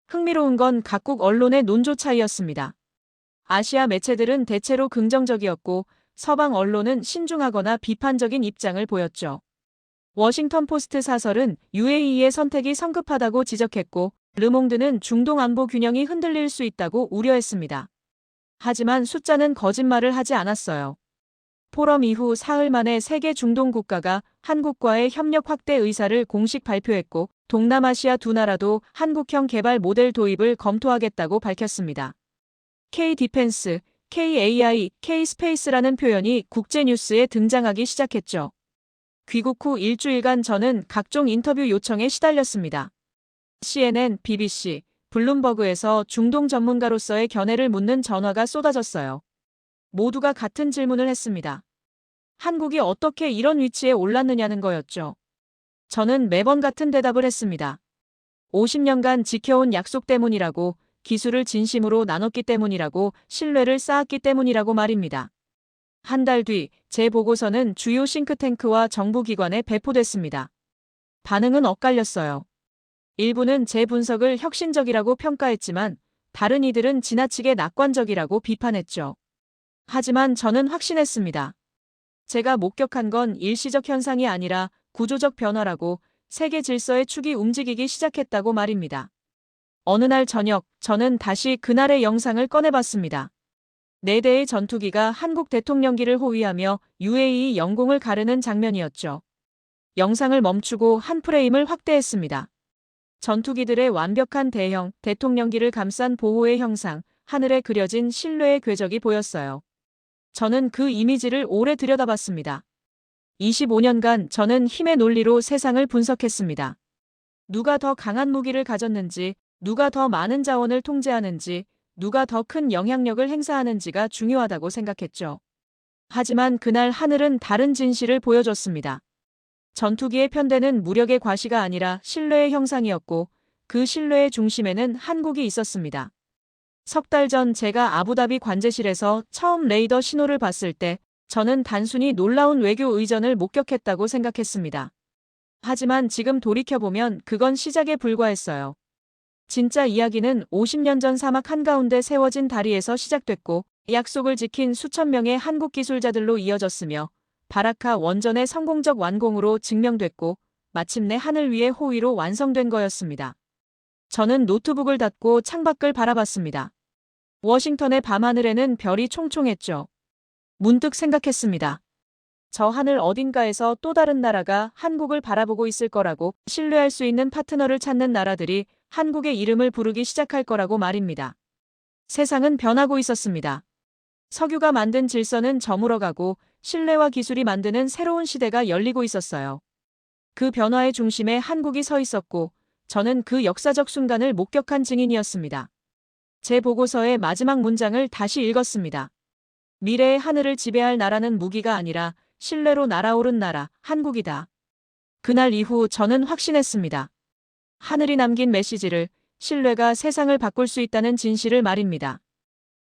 흥미로운 건 각국 언론의 논조 차이였습니다. 아시아 매체들은 대체로 긍정적이었고 서방 언론은 신중하거나 비판적인 입장을 보였죠. 워싱턴 포스트 사설은 UAE의 선택이 성급하다고 지적했고 르몽드는 중동 안보 균형이 흔들릴 수 있다고 우려했습니다. 하지만 숫자는 거짓말을 하지 않았어요. 포럼 이후 사흘 만에 세계 중동 국가가 한국과의 협력 확대 의사를 공식 발표했고 동남아시아 두 나라도 한국형 개발 모델 도입을 검토하겠다고 밝혔습니다. K-디펜스, KAI, K-스페이스라는 표현이 국제뉴스에 등장하기 시작했죠. 귀국 후 일주일간 저는 각종 인터뷰 요청에 시달렸습니다. CNN, BBC, 블룸버그에서 중동 전문가로서의 견해를 묻는 전화가 쏟아졌어요. 모두가 같은 질문을 했습니다. 한국이 어떻게 이런 위치에 올랐느냐는 거였죠. 저는 매번 같은 대답을 했습니다. 50년간 지켜온 약속 때문이라고, 기술을 진심으로 나눴기 때문이라고, 신뢰를 쌓았기 때문이라고 말입니다. 한 달 뒤 제 보고서는 주요 싱크탱크와 정부기관에 배포됐습니다. 반응은 엇갈렸어요. 일부는 제 분석을 혁신적이라고 평가했지만 다른 이들은 지나치게 낙관적이라고 비판했죠. 하지만 저는 확신했습니다. 제가 목격한 건 일시적 현상이 아니라 구조적 변화라고, 세계 질서의 축이 움직이기 시작했다고 말입니다. 어느 날 저녁, 저는 다시 그날의 영상을 꺼내봤습니다. 4대의 전투기가 한국 대통령기를 호위하며 UAE 영공을 가르는 장면이었죠. 영상을 멈추고 한 프레임을 확대했습니다. 전투기들의 완벽한 대형 대통령기를 감싼 보호의 형상, 하늘에 그려진 신뢰의 궤적이 보였어요. 저는 그 이미지를 오래 들여다봤습니다. 25년간 저는 힘의 논리로 세상을 분석했습니다. 누가 더 강한 무기를 가졌는지, 누가 더 많은 자원을 통제하는지, 누가 더 큰 영향력을 행사하는지가 중요하다고 생각했죠. 하지만 그날 하늘은 다른 진실을 보여줬습니다. 전투기의 편대는 무력의 과시가 아니라 신뢰의 형상이었고 그 신뢰의 중심에는 한국이 있었습니다. 석 달 전 제가 아부다비 관제실에서 처음 레이더 신호를 봤을 때 저는 단순히 놀라운 외교 의전을 목격했다고 생각했습니다. 하지만 지금 돌이켜보면 그건 시작에 불과했어요. 진짜 이야기는 50년 전 사막 한가운데 세워진 다리에서 시작됐고 약속을 지킨 수천 명의 한국 기술자들로 이어졌으며 바라카 원전의 성공적 완공으로 증명됐고 마침내 하늘 위의 호위로 완성된 거였습니다. 저는 노트북을 닫고 창밖을 바라봤습니다. 워싱턴의 밤하늘에는 별이 총총했죠. 문득 생각했습니다. 저 하늘 어딘가에서 또 다른 나라가 한국을 바라보고 있을 거라고, 신뢰할 수 있는 파트너를 찾는 나라들이 한국의 이름을 부르기 시작할 거라고 말입니다. 세상은 변하고 있었습니다. 석유가 만든 질서는 저물어가고 신뢰와 기술이 만드는 새로운 시대가 열리고 있었어요. 그 변화의 중심에 한국이 서 있었고 저는 그 역사적 순간을 목격한 증인이었습니다. 제 보고서의 마지막 문장을 다시 읽었습니다. 미래의 하늘을 지배할 나라는 무기가 아니라 신뢰로 날아오른 나라, 한국이다. 그날 이후 저는 확신했습니다. 하늘이 남긴 메시지를, 신뢰가 세상을 바꿀 수 있다는 진실을 말입니다.